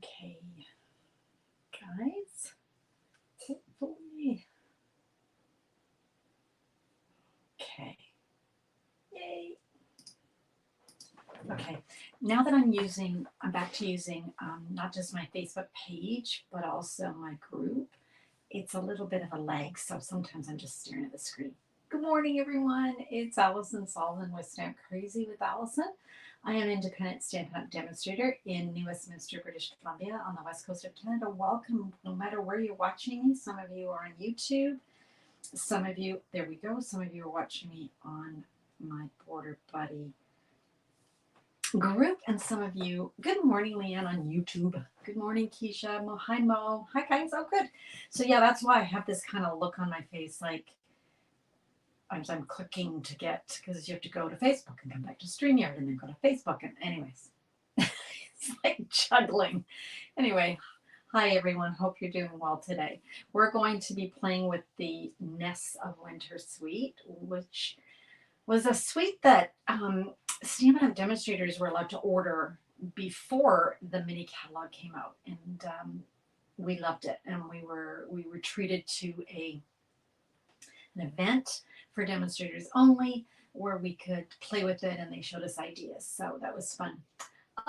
Okay, guys, hopefully, okay, yay. Okay, now that I'm back to using not just my Facebook page, but also my group, it's a little bit of a lag, so sometimes I'm just staring at the screen. Good morning, everyone. It's Alison Sullivan with Stamp Crazy with Alison. I am an independent Stampin' Up! Demonstrator in New Westminster, British Columbia on the west coast of Canada. Welcome, no matter where you're watching me. Some of you are on YouTube. Some of you, there we go. Some of you are watching me on my Border Buddy group, and some of you, good morning, Leanne, on YouTube. Good morning, Keisha. Hi, Mo. Hi, guys. Oh, good. So, yeah, that's why I have this kind of look on my face like I'm clicking to get, because you have to go to Facebook and come back to StreamYard and then go to Facebook. And, anyways, it's like juggling. Anyway, hi, everyone. Hope you're doing well today. We're going to be playing with the Nests of Winter suite, which was a suite that Stampin' Up! Demonstrators were allowed to order before the mini catalog came out, and we loved it. And we were treated to an event for demonstrators only, where we could play with it, and they showed us ideas. So that was fun.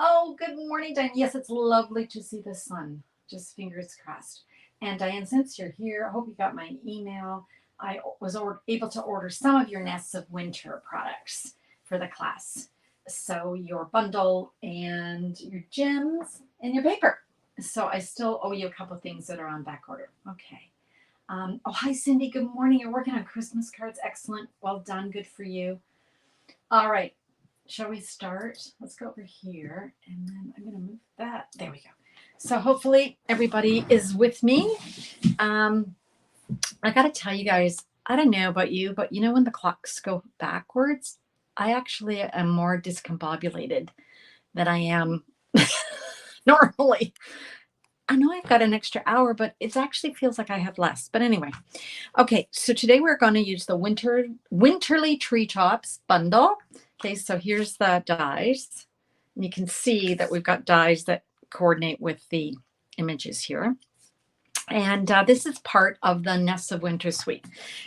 Oh, good morning, Diane. Yes, it's lovely to see the sun. Just fingers crossed. And Diane, since you're here, I hope you got my email. I was able to order some of your Nests of Winter products for the class. So your bundle and your gems and your paper. So I still owe you a couple of things that are on back order. Okay. Oh, hi, Cindy. Good morning. You're working on Christmas cards. Excellent. Well done. Good for you. All right. Shall we start? Let's go over here. And then I'm going to move that. There we go. So hopefully everybody is with me. I got to tell you guys, I don't know about you, but you know when the clocks go backwards, I actually am more discombobulated than I am normally. I know I've got an extra hour, but it actually feels like I have less. But anyway, okay, so today we're going to use the Winterly Treetops bundle. Okay, so here's the dies. And you can see that we've got dies that coordinate with the images here. And this is part of the Nests of Winter suite.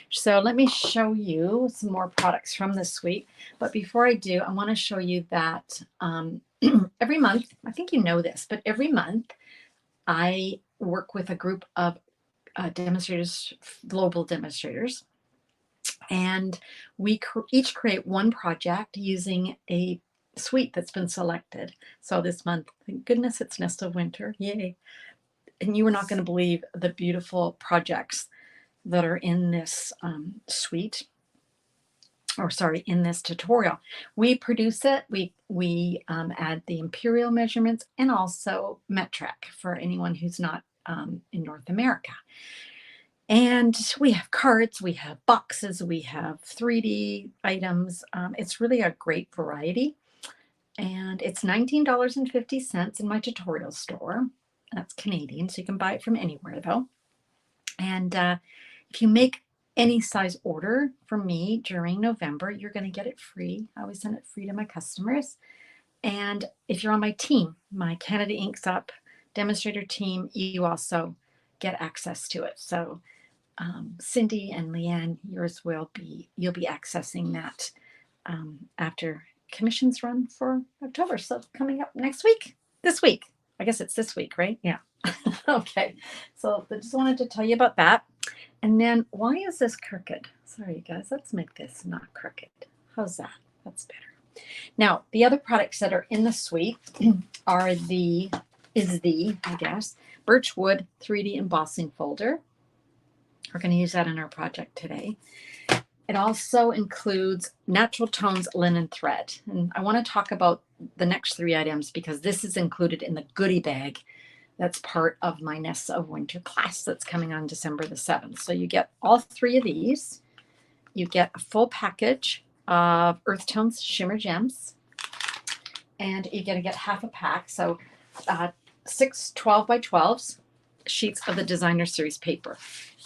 So let me show you some more products from this suite. But before I do, I want to show you that every month, I think you know this, but every month I work with a group of demonstrators, global demonstrators, and we each create one project using a suite that's been selected. So this month, thank goodness it's Nest of Winter, yay. And you are not going to believe the beautiful projects that are in this suite, or sorry, in this tutorial. We produce it, we add the imperial measurements and also metric for anyone who's not in North America. And we have cards, we have boxes, we have 3D items. It's really a great variety. And it's $19.50 in my tutorial store. That's Canadian, so you can buy it from anywhere though. And if you make any size order from me during November, you're going to get it free. I always send it free to my customers. And if you're on my team, my Canada Inks Up demonstrator team, you also get access to it. So Cindy and Leanne, you'll be accessing that after commissions run for October. So coming up this week. I guess it's this week, right? Yeah. Okay. So I just wanted to tell you about that. And then why is this crooked? Sorry, you guys. Let's make this not crooked. How's that? That's better. Now, the other products that are in the suite are the Birchwood 3D embossing folder. We're going to use that in our project today. It also includes Natural Tones linen thread. And I want to talk about the next three items because this is included in the goodie bag that's part of my Nests of Winter class that's coming on December the 7th. So you get all three of these. You get a full package of Earth Tones Shimmer Gems. And you're going to get half a pack. So 6 12 by 12s sheets of the Designer Series paper.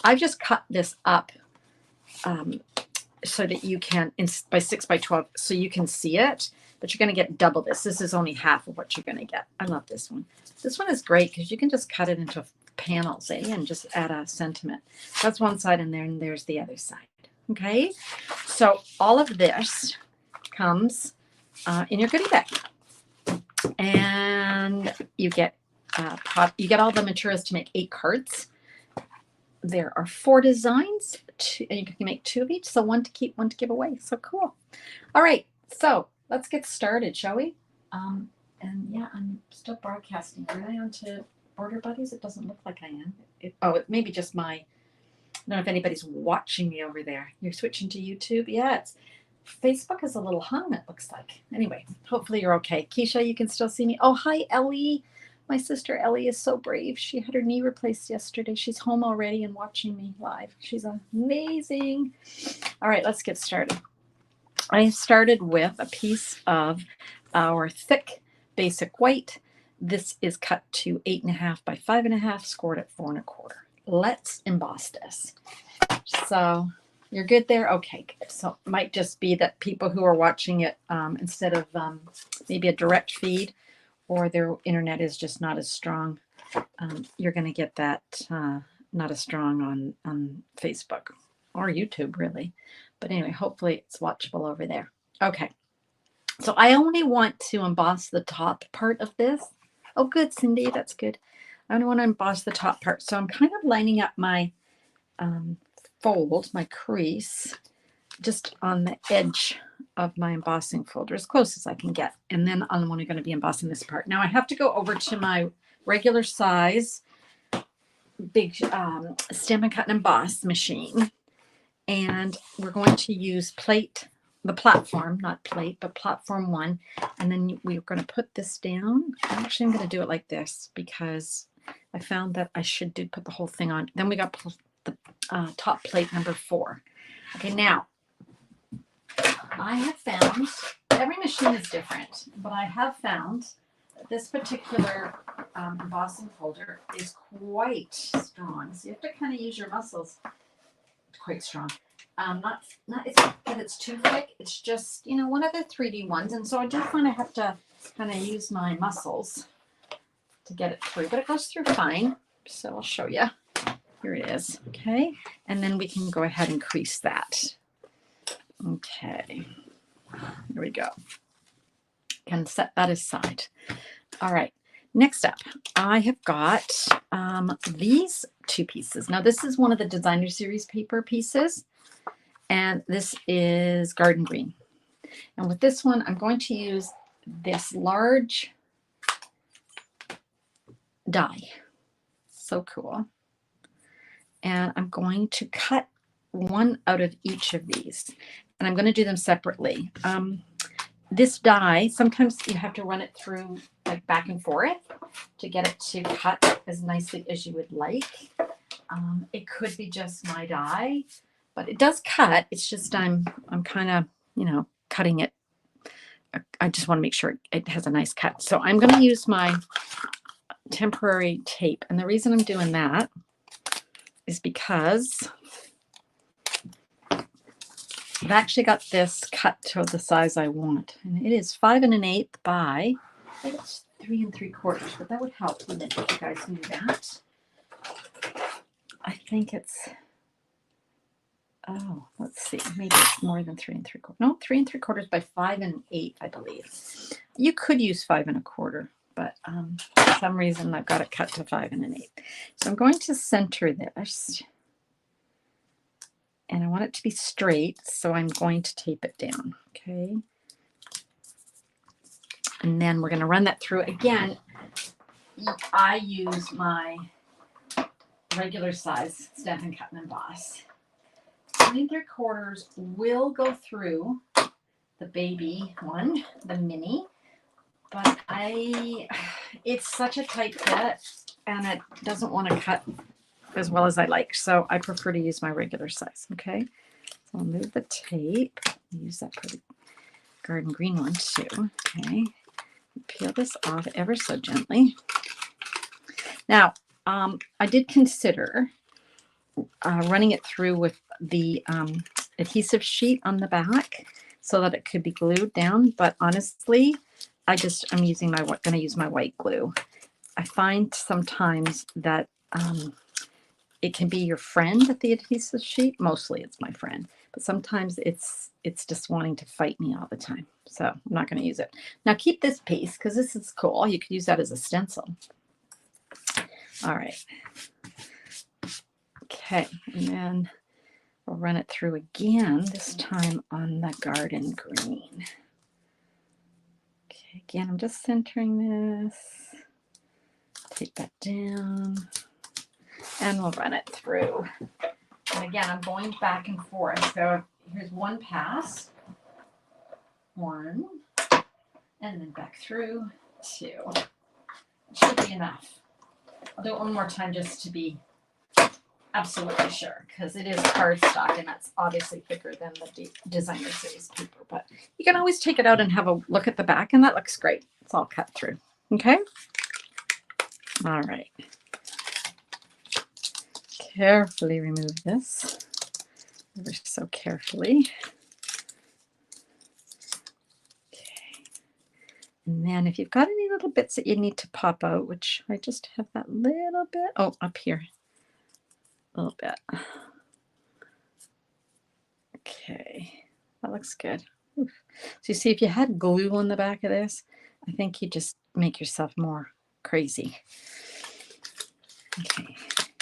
I've just cut this up so that you can, by 6 by 12, so you can see it. but you're going to get double this. This is only half of what you're going to get. I love this one. This one is great because you can just cut it into panels, and just add a sentiment. That's one side, and then there's the other side. Okay, so all of this comes in your goodie bag, and you get all the materials to make 8 cards. There are 4 designs, and you can make 2 of each, so 1 to keep, 1 to give away. So cool. All right, so let's get started, shall we? And yeah, I'm still broadcasting. Are I on to Border Buddies? It doesn't look like I am. It may be just my. I don't know if anybody's watching me over there. You're switching to YouTube? Yeah, Facebook is a little hung, it looks like. Anyway, hopefully you're okay. Keisha, you can still see me. Oh, hi, Ellie. My sister Ellie is so brave. She had her knee replaced yesterday. She's home already and watching me live. She's amazing. All right, let's get started. I started with a piece of our thick basic white. This is cut to 8.5 by 5.5, scored at 4 1/4. Let's emboss this. So you're good there? Okay, good. So it might just be that people who are watching it instead of maybe a direct feed, or their internet is just not as strong, you're going to get that not as strong on Facebook or YouTube, really. But anyway, hopefully it's watchable over there. Okay, so I only want to emboss the top part of this. Oh, good, Cindy, that's good. I only want to emboss the top part. So I'm kind of lining up my fold, my crease, just on the edge of my embossing folder, as close as I can get. And then I'm only going to be embossing this part. Now I have to go over to my regular size big Stampin' Cut and Emboss machine. And we're going to use the platform, not plate, but platform 1. And then we're going to put this down. Actually, I'm going to do it like this because I found that I should put the whole thing on. Then we got the top plate number 4. Okay, now I have found, every machine is different, but I have found that this particular embossing folder is quite strong. So you have to kind of use your muscles. Quite strong. It's not that it's too thick. It's just, one of the 3D ones. And so I do find I have to kind of use my muscles to get it through, but it goes through fine. So I'll show you. Here it is. Okay. And then we can go ahead and crease that. Okay. Here we go. Can set that aside. All right. Next up, I have got these 2 pieces. Now, this is one of the Designer Series paper pieces, and this is Garden Green. And with this one, I'm going to use this large die. So cool. And I'm going to cut 1 out of each of these, and I'm going to do them separately. This die, sometimes you have to run it through like back and forth to get it to cut as nicely as you would like. It could be just my die, but it does cut. It's just I'm kind of, cutting it. I just want to make sure it has a nice cut. So I'm going to use my temporary tape. And the reason I'm doing that is because I've actually got this cut to the size I want. And it is 5 1/8 by, I think it's 3 3/4, but that would help, wouldn't it, if you guys knew that? I think it's, let's see, maybe it's more than 3 3/4. No, 3 3/4 by 5 1/8, I believe. You could use 5 1/4, but for some reason I've got it cut to 5 1/8. So I'm going to center this. And I want it to be straight, so I'm going to tape it down, okay? And then we're going to run that through. Again, I use my regular size Stampin' Cut and Emboss. 3 3/4 will go through the baby one, the mini, but it's such a tight fit, and it doesn't want to cut as well as I like, so I prefer to use my regular size. Okay, so I'll move the tape. Use that for the Garden Green one too. Okay, peel this off ever so gently. Now, I did consider running it through with the adhesive sheet on the back, so that it could be glued down. But honestly, I'm going to use my white glue. I find sometimes that it can be your friend, the adhesive sheet. Mostly it's my friend, but sometimes it's just wanting to fight me all the time. So I'm not going to use it. Now keep this piece because this is cool. You could use that as a stencil. All right. Okay, and then we'll run it through again, this time on the garden green. Okay, again, I'm just centering this. Take that down, and we'll run it through. And again, I'm going back and forth. So here's one pass, one, and then back through, two. It should be enough. I'll do it one more time just to be absolutely sure, because it is cardstock and that's obviously thicker than the designer series paper. But you can always take it out and have a look at the back, and that looks great. It's all cut through. Okay. All right. Carefully remove this. Ever so carefully. Okay. And then if you've got any little bits that you need to pop out, which I just have that little bit. Oh, up here. A little bit. Okay. That looks good. Oof. So you see, if you had glue on the back of this, I think you just make yourself more crazy. Okay.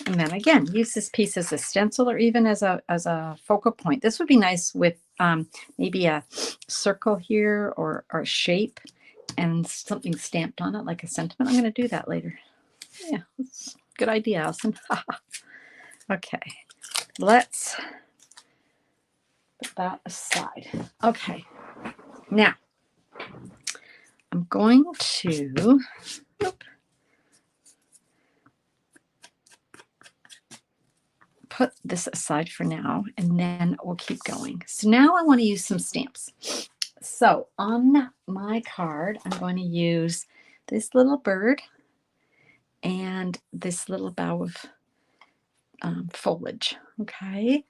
And then again, use this piece as a stencil or even as a focal point. This would be nice with maybe a circle here or a shape and something stamped on it like a sentiment. I'm going to do that later. Yeah, that's a good idea, Alison. Okay, let's put that aside. Okay, now I'm going to put this aside for now, and then we'll keep going. So now I want to use some stamps. So on my card, I'm going to use this little bird and this little bough of foliage. Okay,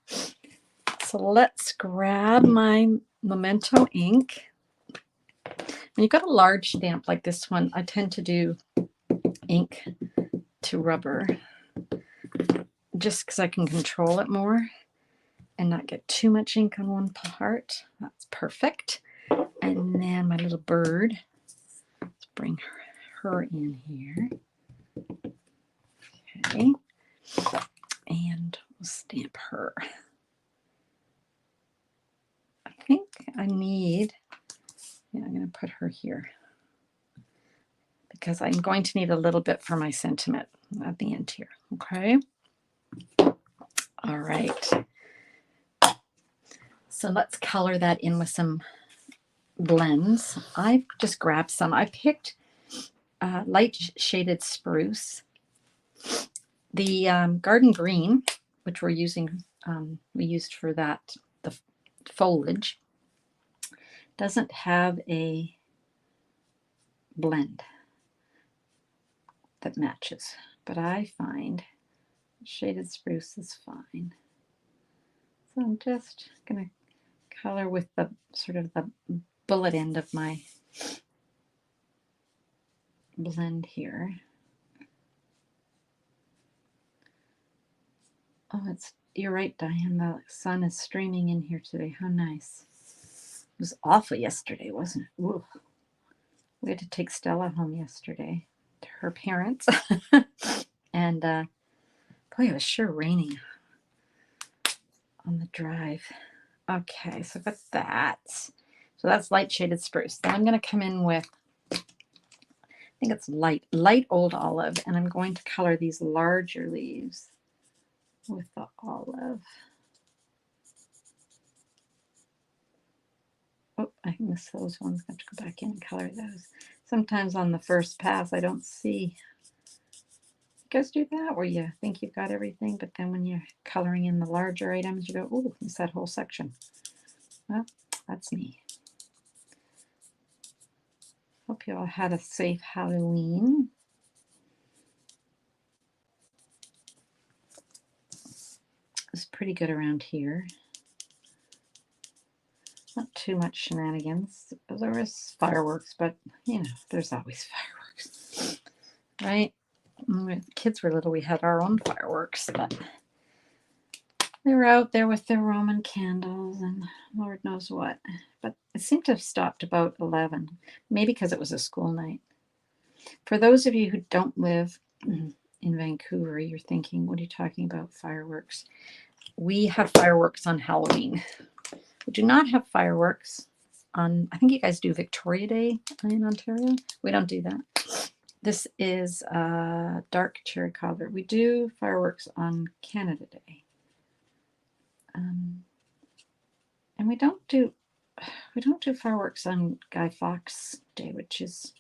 so let's grab my Memento ink. When you've got a large stamp like this one, I tend to do ink to rubber just because I can control it more and not get too much ink on one part. That's perfect. And then my little bird, let's bring her in here. Okay, and we'll stamp her. I think I need, yeah, I'm going to put her here because I'm going to need a little bit for my sentiment at the end here. Okay. All right. So let's color that in with some blends. I've just grabbed some. I picked light shaded spruce. The garden green, which we're using, we used for that, the foliage, doesn't have a blend that matches, but I find shaded spruce is fine. So I'm just going to color with the sort of the bullet end of my blend here. Oh, you're right, Diane. The sun is streaming in here today. How nice. It was awful yesterday, wasn't it? Ooh. We had to take Stella home yesterday to her parents. And boy, it was sure raining on the drive. Okay, so I've got that. So that's light shaded spruce. Then I'm going to come in with, I think it's light old olive, and I'm going to color these larger leaves with the olive. Oh, I missed those ones. I have to go back in and color those. Sometimes on the first pass, I don't see. You guys do that where you think you've got everything, but then when you're coloring in the larger items, you go, oh, it's that whole section. Well, that's me. Hope you all had a safe Halloween. It's pretty good around here. Not too much shenanigans. There was fireworks, but you know, there's always fireworks, right? When the kids were little, we had our own fireworks, but they were out there with their Roman candles and Lord knows what. But it seemed to have stopped about 11, maybe because it was a school night. For those of you who don't live in Vancouver, you're thinking, what are you talking about, fireworks? We have fireworks on Halloween. We do not have fireworks on, I think you guys do Victoria Day in Ontario. We don't do that. This is dark cherry cobbler. We do fireworks on Canada Day. And we don't do fireworks on Guy Fawkes Day, which is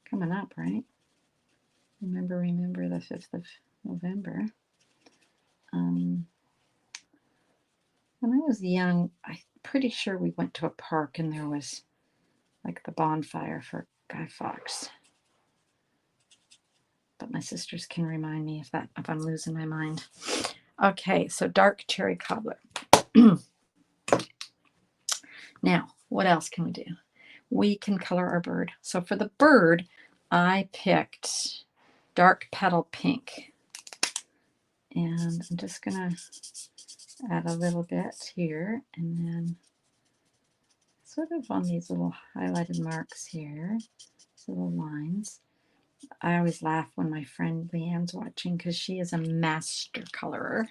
coming up, right? Remember the 5th of November. When I was young, I'm pretty sure we went to a park and there was like the bonfire for Guy Fawkes. But my sisters can remind me if I'm losing my mind. Okay, so dark cherry cobbler. Now, what else can we do? We can color our bird. So for the bird, I picked dark petal pink. And I'm just going to add a little bit here and then sort of on these little highlighted marks here, these little lines. I always laugh when my friend Leanne's watching because she is a master colorer,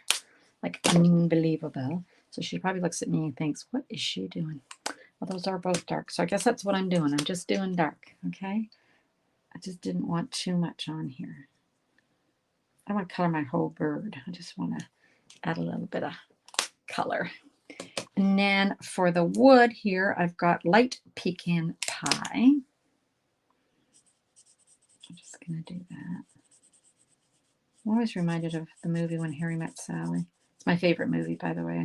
like unbelievable. So she probably looks at me and thinks, what is she doing? Well, those are both dark. So I guess that's what I'm doing. I'm just doing dark, okay? I just didn't want too much on here. I want to color my whole bird. I just want to add a little bit of color. And then for the wood here, I've got light pecan pie. I'm just going to do that. I'm always reminded of the movie When Harry Met Sally. It's my favorite movie, by the way.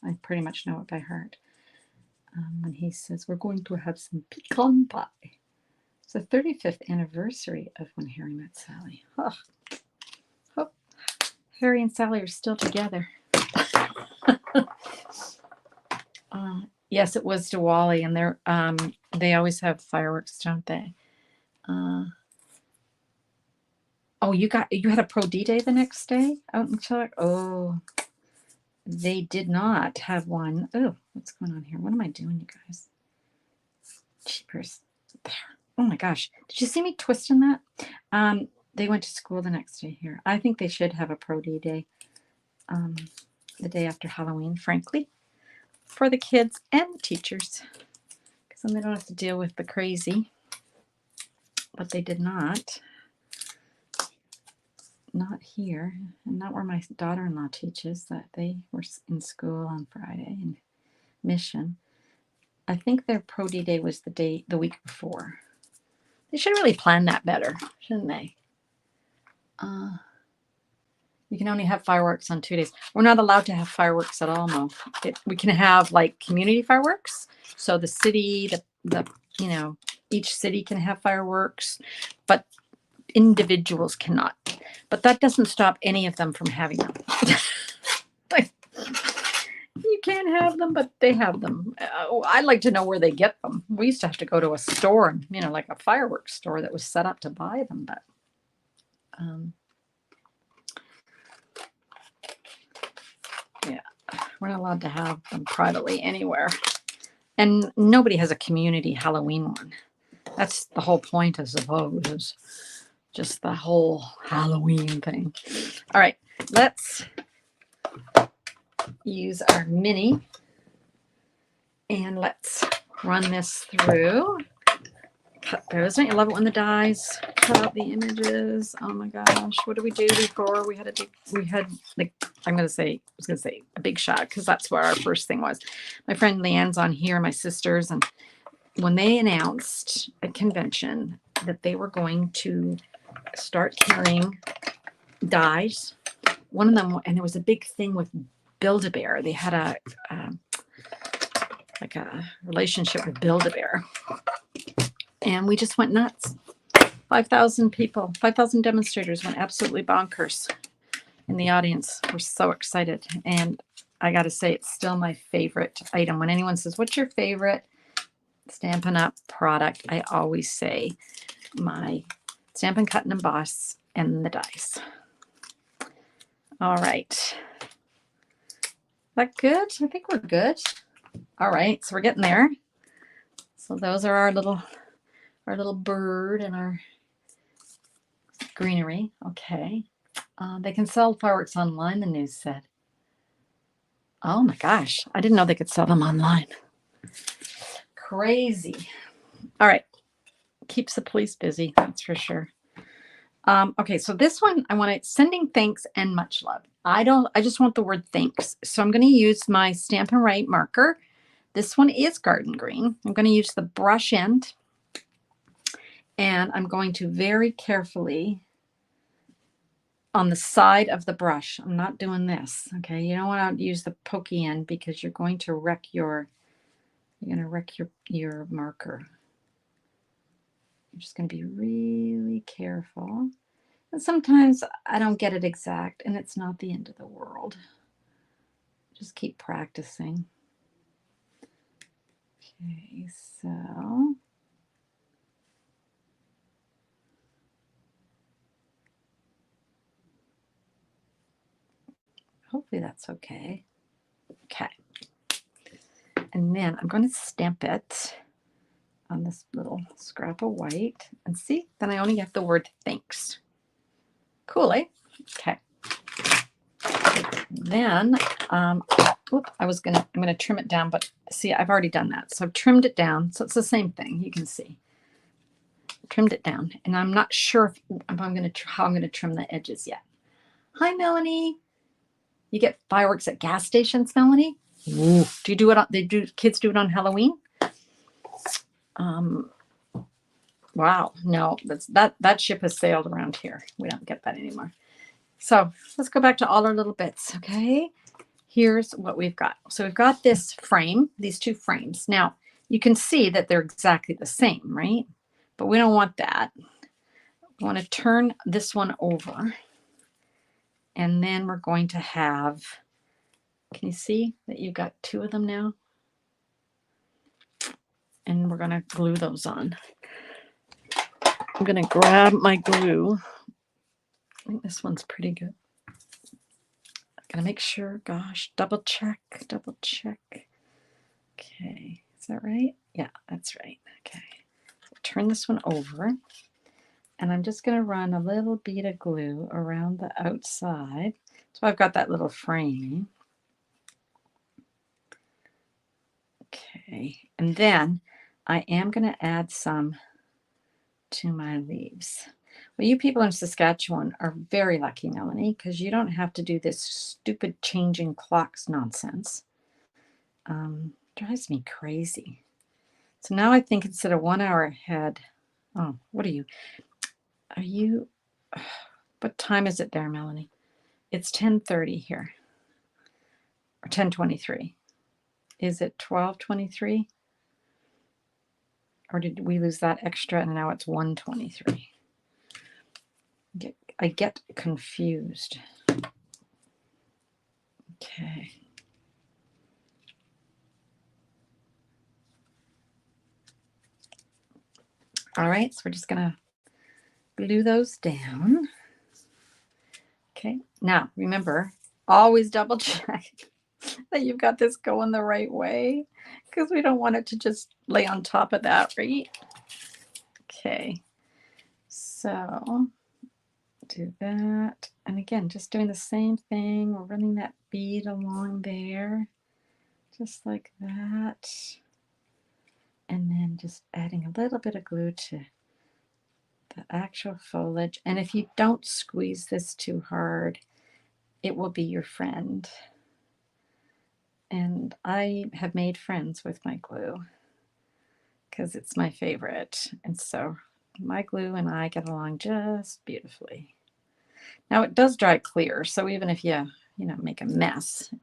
I pretty much know it by heart. When he says, we're going to have some pecan pie. It's the 35th anniversary of When Harry Met Sally. Oh, hope Harry and Sally are still together. Yes, it was Diwali, and they always have fireworks, don't they? Oh, you had a Pro D Day the next day out in Chilliwack? Oh, they did not have one. Oh, what's going on here? What am I doing, you guys? Jeepers. There. Oh my gosh. Did you see me twisting that? They went to school the next day here. I think they should have a Pro D Day the day after Halloween, frankly, for the kids and the teachers, because then they don't have to deal with the crazy. But they did not. Not here, and not where my daughter-in-law teaches. That they were in school on Friday in Mission. I think their Pro D Day was the week before. They should really plan that better, shouldn't they? You can only have fireworks on 2 days. We're not allowed to have fireworks at all, Mo. We can have like community fireworks. So the city, each city can have fireworks, but individuals cannot. But that doesn't stop any of them from having them. You can't have them, but they have them. I'd like to know where they get them. We used to have to go to a store, like a fireworks store that was set up to buy them. But yeah, we're not allowed to have them privately anywhere. And nobody has a community Halloween one. That's the whole point, I suppose, is just the whole Halloween thing. All right, let's use our mini and let's run this through. Cut those. Don't you love it when the dies cut out the images? Oh my gosh, what did we do before? We had I was gonna say a big shot, because that's where our first thing was. My friend Leanne's on here, my sisters, and when they announced at convention that they were going to start carrying dyes, one of them, and there was a big thing with Build-A-Bear. They had a relationship with Build-A-Bear, and we just went nuts. 5,000 people, 5,000 demonstrators went absolutely bonkers in the audience. We're so excited, and I got to say, it's still my favorite item. When anyone says, what's your favorite Stampin' Up! Product, I always say my Stampin' Cut and Emboss and the dies. All right. That good? I think we're good. All right, so we're getting there. So those are our little bird and our greenery. Okay. They can sell fireworks online, the news said. Oh my gosh, I didn't know they could sell them online. Crazy. All right. Keeps the police busy, that's for sure. Okay, so this one I want it sending thanks and much love. I just want the word thanks. So I'm going to use my Stampin' Write marker. This one is garden green. I'm going to use the brush end, and I'm going to very carefully on the side of the brush. I'm not doing this. Okay, you don't want to use the pokey end because you're going to wreck your marker. You're just going to be really careful. And sometimes I don't get it exact, and it's not the end of the world. Just keep practicing. Okay, so hopefully that's okay. Okay. And then I'm going to stamp it on this little scrap of white. And see, then I only have the word thanks. Cool, eh? Okay. Then, I'm gonna trim it down, but see, I've already done that. So I've trimmed it down. So it's the same thing, you can see. Trimmed it down, and I'm not sure if how I'm gonna trim the edges yet. Hi, Melanie. You get fireworks at gas stations, Melanie? Ooh. Do you do it? Kids do it on Halloween? Wow, no, that ship has sailed around here. We don't get that anymore. So let's go back to all our little bits. Okay, here's what we've got. So we've got this frame, these two frames. Now you can see that they're exactly the same, right? But we don't want that. We want to turn this one over, and then we're going to have, can you see that you've got two of them now? And we're going to glue those on. I'm going to grab my glue. I think this one's pretty good. I'm going to make sure, gosh, double check. Okay, is that right? Yeah, that's right. Okay, so turn this one over, and I'm just going to run a little bead of glue around the outside. So I've got that little framing. Okay, and then I am going to add some to my leaves. Well, you people in Saskatchewan are very lucky, Melanie, because you don't have to do this stupid changing clocks nonsense. Drives me crazy. So now I think instead of 1 hour ahead, oh, what are you, what time is it there, Melanie? It's 10:30 here, or 10:23. Is it 12:23? Or did we lose that extra and now it's 1:23? I get confused. Okay. All right, so we're just gonna glue those down. Okay, now remember, always double check that you've got this going the right way, because we don't want it to just lay on top of that, right? Okay, so do that. And again, just doing the same thing. We're running that bead along there, just like that. And then just adding a little bit of glue to the actual foliage. And if you don't squeeze this too hard, it will be your friend. And I have made friends with my glue because it's my favorite. And so my glue and I get along just beautifully. Now it does dry clear, so even if you make a mess,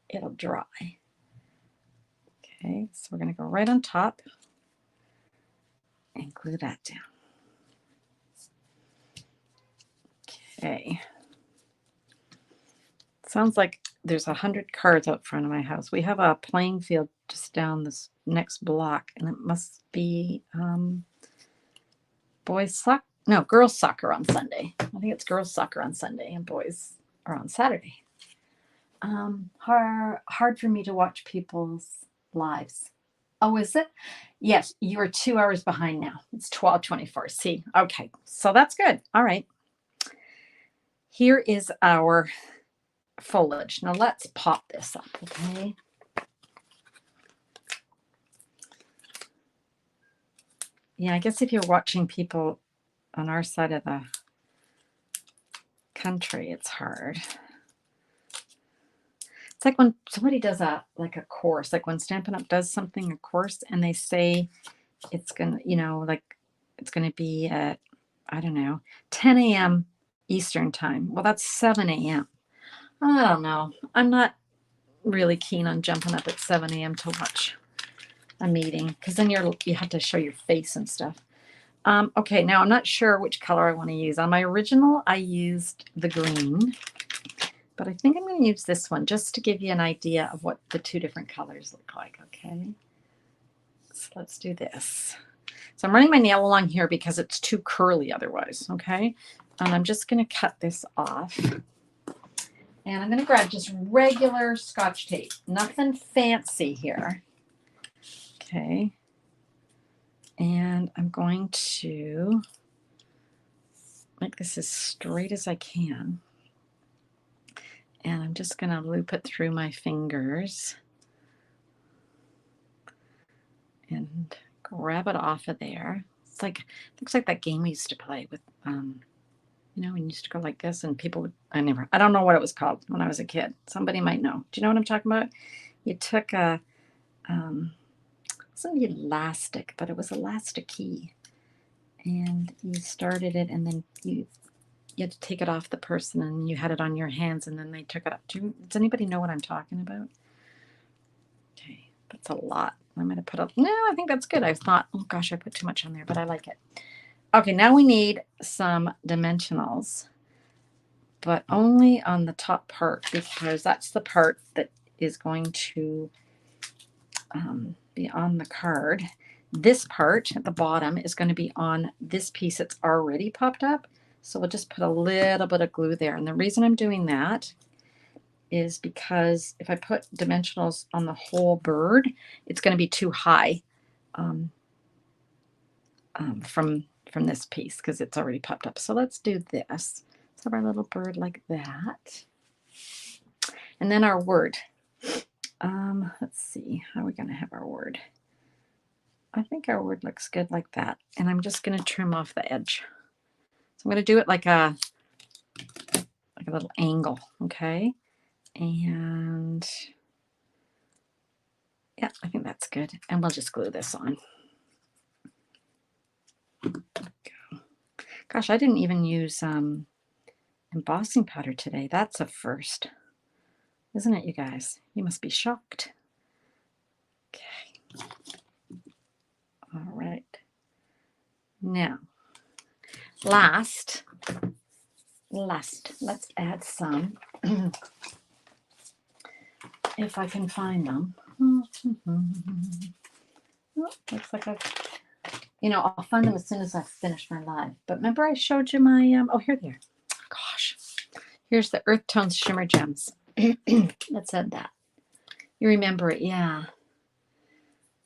it'll dry. Okay, so we're going to go right on top and glue that down. Okay. Sounds like there's 100 cards out front of my house. We have a playing field just down this next block, and it must be girls soccer on Sunday. I think it's girls soccer on Sunday and boys are on Saturday. Hard for me to watch people's lives. Oh, is it? Yes, you are 2 hours behind now. It's 12:24. See, okay, so that's good. All right. Here is our foliage. Now let's pop this up, okay? Yeah, I guess if you're watching people on our side of the country, it's hard. It's like when somebody does a course, like when Stampin' Up! Does something, a course, and they say it's gonna, it's gonna be at, I don't know, 10 a.m. Eastern time. Well, that's 7 a.m. I don't know. I'm not really keen on jumping up at 7 a.m. to watch a meeting because then you have to show your face and stuff. Okay, now I'm not sure which color I want to use. On my original, I used the green, but I think I'm going to use this one just to give you an idea of what the two different colors look like, okay? So let's do this. So I'm running my nail along here because it's too curly otherwise, okay? And I'm just going to cut this off. And I'm going to grab just regular Scotch tape, nothing fancy here. Okay. And I'm going to make this as straight as I can. And I'm just going to loop it through my fingers and grab it off of there. It's like, looks like that game we used to play with, when you used to go like this and people would, I don't know what it was called when I was a kid. Somebody might know. Do you know what I'm talking about? You took a, it wasn't elastic, but it was elasticy. And you started it and then you had to take it off the person and you had it on your hands and then they took it up. Does anybody know what I'm talking about? Okay, that's a lot. I'm going to put up, no, I think that's good. I thought, oh gosh, I put too much on there, but I like it. Okay, now we need some dimensionals, but only on the top part because that's the part that is going to be on the card. This part at the bottom is going to be on this piece that's already popped up. So we'll just put a little bit of glue there. And the reason I'm doing that is because if I put dimensionals on the whole bird, it's going to be too high from this piece because it's already popped up. So let's do this. Let's have our little bird like that. And then our word. Let's see, how are we going to have our word? I think our word looks good like that. And I'm just going to trim off the edge. So I'm going to do it like a little angle, okay? And yeah, I think that's good. And we'll just glue this on. Gosh, I didn't even use embossing powder today. That's a first, isn't it, you guys? You must be shocked. Okay. All right. Now, last, let's add some, if I can find them. Oh, looks like I'll find them as soon as I finish my live. But remember I showed you my, oh, here they are. Gosh. Here's the Earth Tones Shimmer Gems. Let's add that. You remember it, yeah.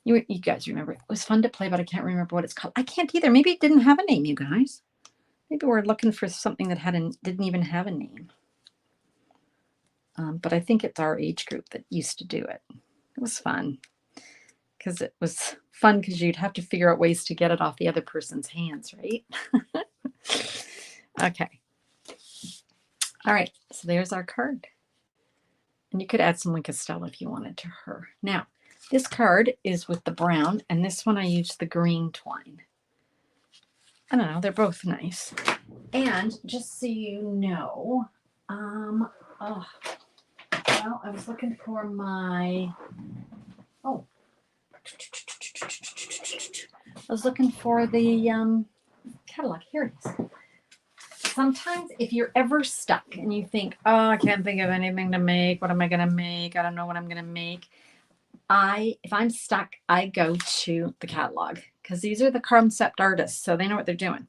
You guys remember it. It was fun to play, but I can't remember what it's called. I can't either. Maybe it didn't have a name, you guys. Maybe we're looking for something that didn't even have a name. But I think it's our age group that used to do it. It was fun. Because it was fun because you'd have to figure out ways to get it off the other person's hands, right? Okay. All right. So there's our card. And you could add some Wink of Stella if you wanted to her. Now, this card is with the brown, and this one I used the green twine. I don't know. They're both nice. And just so you know, well, I was looking for my, I was looking for the catalog. Here it is. sometimes if you're ever stuck and you think, oh, I can't think of anything to make. What am I going to make? I don't know what I'm going to make. If I'm stuck, I go to the catalog because these are the concept artists, so they know what they're doing.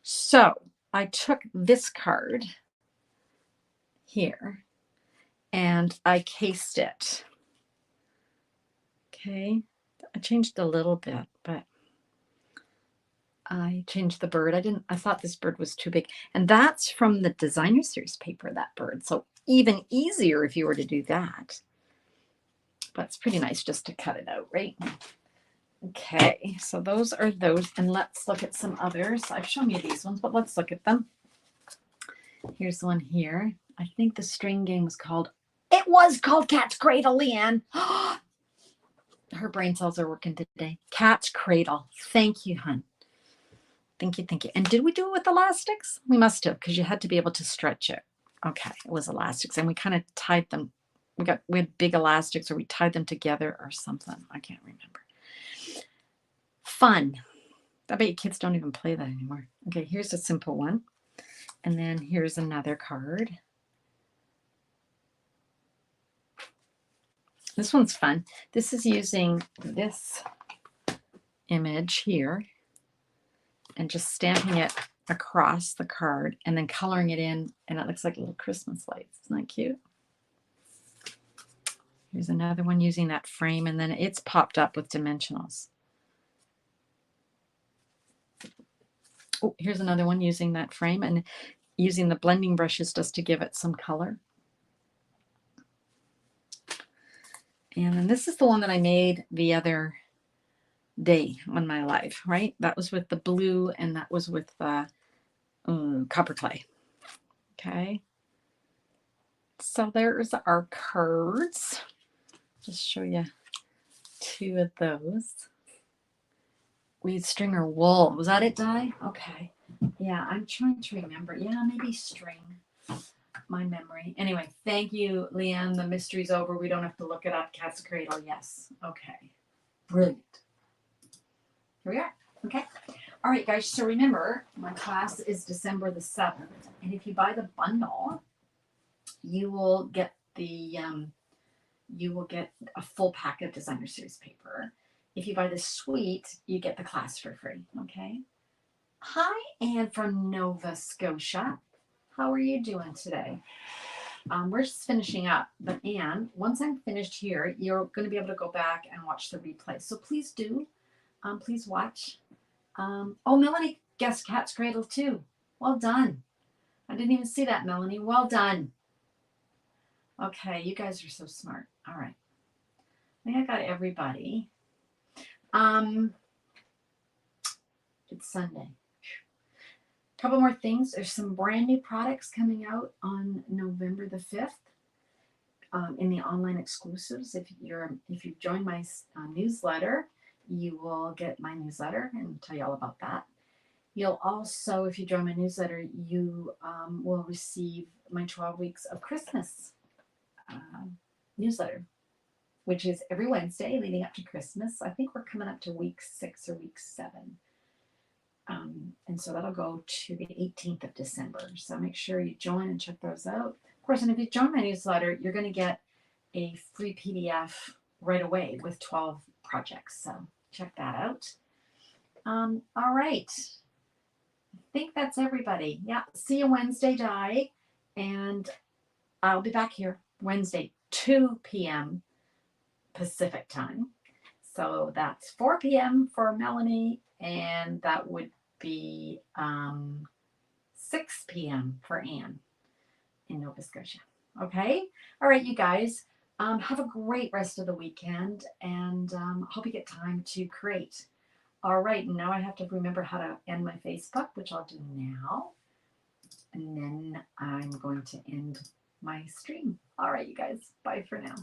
So I took this card here and I cased it. Okay, I changed a little bit, but I changed the bird. I thought this bird was too big. And that's from the designer series paper, that bird. So even easier if you were to do that. But it's pretty nice just to cut it out, right? Okay, so those are those. And let's look at some others. I've shown you these ones, but let's look at them. Here's one here. I think the string game was called, it was called Cat's Cradle, Leanne. Her brain cells are working today. Cat's Cradle. Thank you, hun. Thank you, thank you. And did we do it with elastics? We must have, because you had to be able to stretch it. Okay, it was elastics, and we kind of tied them. We had big elastics, or we tied them together or something. I can't remember. Fun. I bet you kids don't even play that anymore. Okay, here's a simple one. And then here's another card. This one's fun. This is using this image here and just stamping it across the card and then coloring it in, and it looks like little Christmas lights. Isn't that cute? Here's another one using that frame, and then it's popped up with dimensionals. Oh, here's another one using that frame and using the blending brushes just to give it some color. And then this is the one that I made the other day on my live, right? That was with the blue, and that was with the copper clay. Okay. So there's our cards. Just show you two of those. We used string or wool. Was that it, Di? Okay. Yeah, I'm trying to remember. Yeah, maybe string. My memory. Anyway, thank you, Leanne. The mystery's over. We don't have to look it up. Cat's Cradle. Yes. Okay. Brilliant. Here we are. Okay. All right, guys. So remember, my class is December the 7th. And if you buy the bundle, you will get a full pack of designer series paper. If you buy the suite, you get the class for free. Okay. Hi, Anne from Nova Scotia. How are you doing today? We're just finishing up, but Anne, once I'm finished here, you're going to be able to go back and watch the replay. So please do. Please watch. Oh, Melanie guessed Cat's Cradle too. Well done. I didn't even see that, Melanie. Well done. Okay, you guys are so smart. All right. I think I got everybody. It's Sunday. A couple more things. There's some brand new products coming out on November the 5th in the online exclusives. If you've joined my newsletter, you will get my newsletter and tell you all about that. You'll also, if you join my newsletter, you will receive my 12 weeks of Christmas newsletter, which is every Wednesday leading up to Christmas. I think we're coming up to week 6 or week 7. And so that'll go to the 18th of December. So make sure you join and check those out. Of course, and if you join my newsletter, you're going to get a free PDF right away with 12 projects. So check that out. All right. I think that's everybody. Yeah. See you Wednesday, Di. And I'll be back here Wednesday, 2 p.m. Pacific time. So that's 4 p.m. for Melanie, and that would be 6 p.m. for Anne in Nova Scotia. Okay? All right, you guys. Have a great rest of the weekend, and hope you get time to create. All right, now I have to remember how to end my Facebook, which I'll do now. And then I'm going to end my stream. All right, you guys. Bye for now.